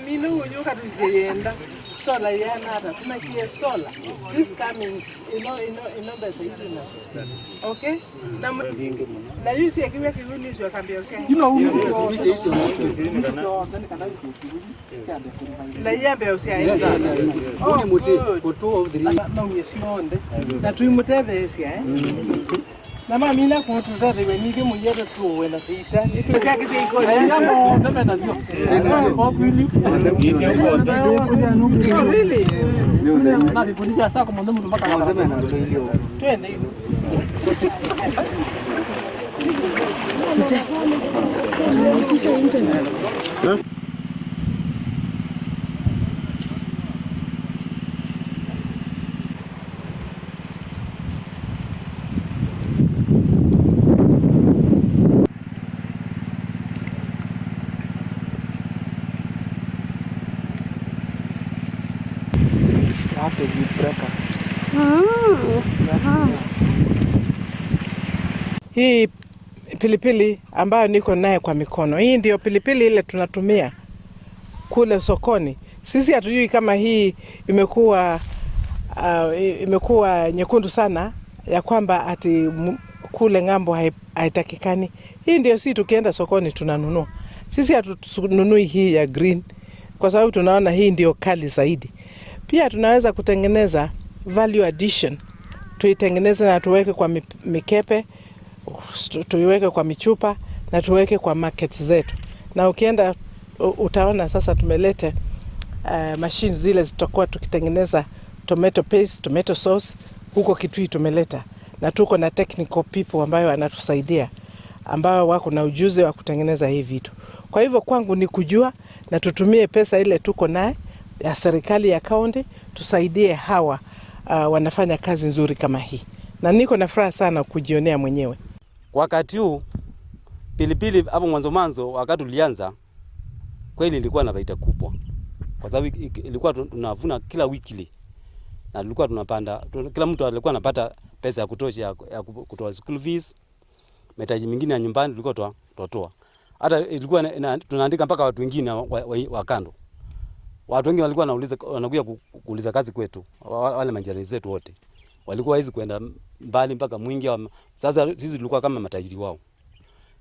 mimi huyo katuzeyenda sola yana hata tuna kia sola this coming besa hivi na okay na yusi akiwa kivuli sio kambia usiani na yambe usiani ni muti kutoa na uyesionde na tuimuteve sia na mama mimi na kutuza wewe nige muyere tu wena vita nitweza kiti iko na mo tena na ndio kwa kweli really na vipundisha sasa kwa mwanzo mpaka na sema na ndio hiyo twende hiyo Hii pilipili ambayo niko naye kwa mikono. Hii ndio pilipili ile tunatumia kule sokoni. Sisi hatujui kama hii imekuwa nyekundu sana ya kwamba ati kule ngambo haitakikani. Hii ndio sisi tukienda sokoni tunanunua. Sisi hatununui hii ya green kwa sababu tunaona hii ndio kali zaidi. Pia tunaweza kutengeneza value addition. Tuitengeneze na tuweke kwa mikepe, tuiweke kwa michupa na tuweke kwa markets zetu. Na ukienda utaona sasa tumelete machines zile zitakuwa tukitengeneza tomato paste, tomato sauce huko Kitui tumeleta. Na tuko na technical people ambayo wanatusaidia ambao wako na ujuzi wa kutengeneza hii vitu. Kwa hivyo kwangu ni kujua na tutumie pesa ile tuko naye ya serikali ya kaunti tusaidie hawa wanafanya kazi nzuri kama hii. Na niko na furaha sana kujionea mwenyewe. Wakati huu pilipili hapo mwanzo wakati ulianza kweli ilikuwa na faida kubwa. Kwa sababu ilikuwa tunavuna kila wiki na tulikuwa tunapanda, kila mtu alikuwa anapata pesa ya kutosha ya kutoa school fees, mahitaji mengine ya nyumbani tulikuwa tunatoa. Hata ilikuwa tunaandika mpaka watu wengine wa kando. Watu wengi walikuwa wanakuja kuuliza kazi kwetu, wale majirani zetu wote. Walikuwa hizi kwenda mbali mpaka Mwingi. Sasa sisi tulikuwa kama matajiri wao.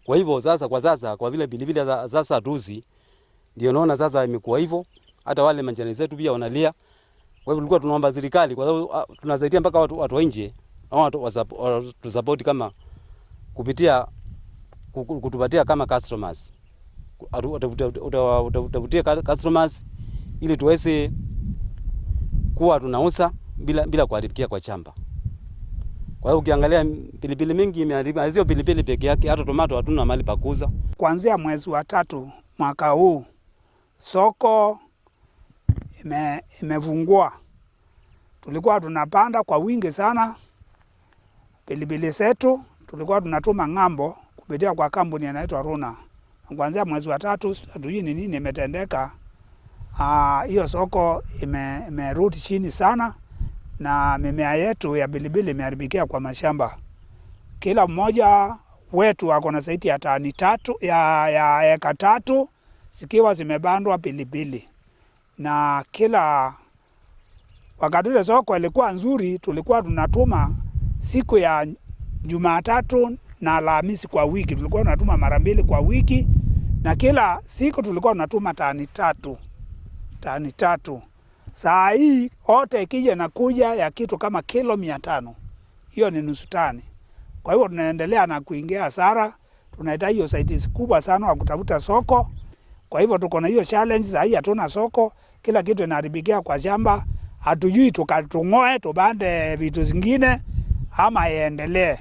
Kwa hivyo sasa kwa vile pilipili sasa tuzi ndio naona sasa imekuwa hivyo, hata wale majirani zetu pia wanalia. Kwa hivyo tulikuwa tunaomba serikali kwa sababu tunasaidia mpaka watu wa nje na watu tu support kama kupitia kutupatia kama customers. Utavutia customers ili tuweze kuwa tunauza bila kuharibikia kwa shamba. Kwa hiyo ukiangalia pilipili mingi imeharibiwa, sio pilipili peke yake, hata tomato hatuna mahali pa kuuza. Kuanzia mwezi wa 3 mwaka huu soko imevungua. Tulikuwa tunapanda kwa wingi sana pilipili zetu, tulikuwa tunatuma ng'ambo kupitia kwa kampuni inaitwa Runa. Kuanzia mwezi wa 3 hatujui ni nini imetendeka. Hiyo soko imerudi chini sana na mimea yetu ya pilipili imeharibikia kwa mashamba. Kila mmoja wetu ako na zaidi ya tani 3 ya eka 3 zikiwa zimebandwa pilipili. Na kila wakati ile soko ilikuwa nzuri, tulikuwa tunatuma siku ya Jumatatu na Alhamisi kwa wiki. Tulikuwa tunatuma mara 2 kwa wiki na kila siku tulikuwa tunatuma tani 3. Saa hii yote ikija na kuja ya kitu kama kilo 500. Hiyo ni nusu tani. Kwa hiyo tunaendelea na kuingia hasara. Tunahitaji hiyo saidizi kubwa sana wa kutafuta soko. Kwa hivyo tuko na hiyo challenge, saa hii hatuna soko. Kila kitu inaharibikia kwa shamba. Hatujui tukatung'oe tubande vitu zingine ama iendelee.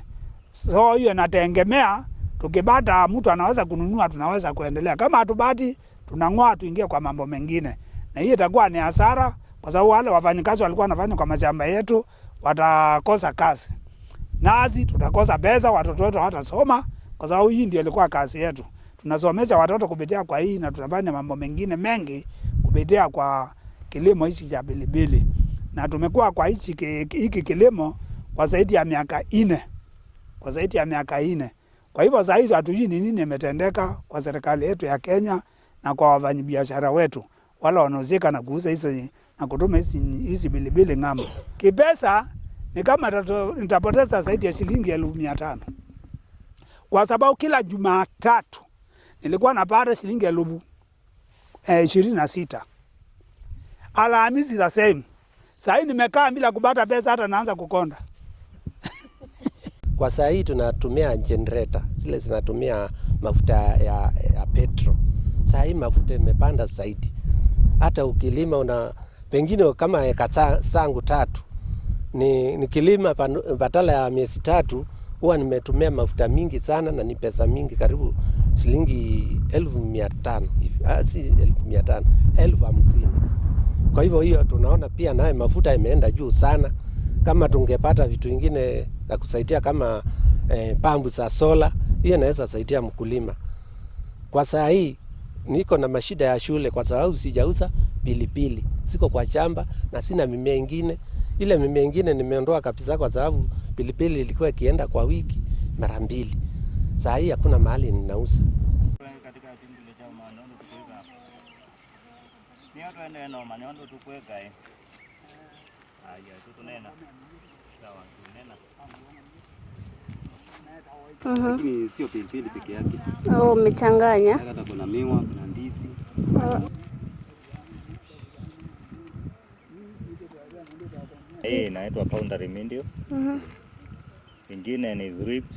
So hiyo inategemea, tukipata mtu anaweza kununua tunaweza kuendelea. Kama hatupati tunang'oa tuingie kwa mambo mengine. Na hiyo itakuwa ni hasara kwa sababu wale wafanyikazi walikuwa wanafanya kwa mashamba yetu watakosa kazi. Nasi tutakosa pesa, watoto wetu hawatasoma kwa sababu hii ndio ilikuwa kazi yetu. Tunasomesha watoto kupitia kwa hii na tunafanya mambo mengine mengi kupitia kwa kilimo hichi cha pilipili. Na tumekuwa kwa hiki kilimo kwa zaidi ya miaka 4. Kwa hivyo zaidi hatujui ni nini imetendeka kwa serikali yetu ya Kenya na kwa wafanyabiashara wetu. wale wanaozika na kuuza hizo na kutuma hizi pilipili ng'ambo. Kipesa ni kama nitapoteza zaidi ya shilingi 1500. Kwa sababu kila Jumatatu nilikuwa napata shilingi 26,000. Alhamisi the same. Sasa nimekaa bila kupata pesa, hata naanza kukonda. Kwa saa hii tunatumia generator, zile zinatumia mafuta ya petro. Saa hii mafuta imepanda zaidi. Hata ukilima pengine kama eka zangu 3 ni kilima badala ya miezi 3 huwa nimetumia mafuta mingi sana na ni pesa mingi, karibu shilingi 1500 hivi. Si 1500, 50,000. Kwa hiyo tunaona pia naye mafuta imeenda juu sana. Kama tungepata vitu vingine za kusaidia kama pambu za sola, hiyo inaweza saidia mkulima. Kwa saa hii niko na mashida ya shule kwa sababu sijauza pilipili. Siko kwa shamba na sina mimea ingine. Ile mimea ingine nimeondoa kabisa kwa sababu pilipili ilikuwa ikienda kwa wiki mara 2. Saa hii hakuna mahali ninauza. Lakini sio pilipili peke yake. Oh, umechanganya. Hata kuna miwa, kuna ndizi. Hii inaitwa powdery mildew. Ingine ni thrips.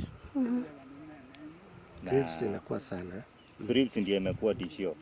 Thrips inakuwa sana. Thrips ndio imekuwa tishio.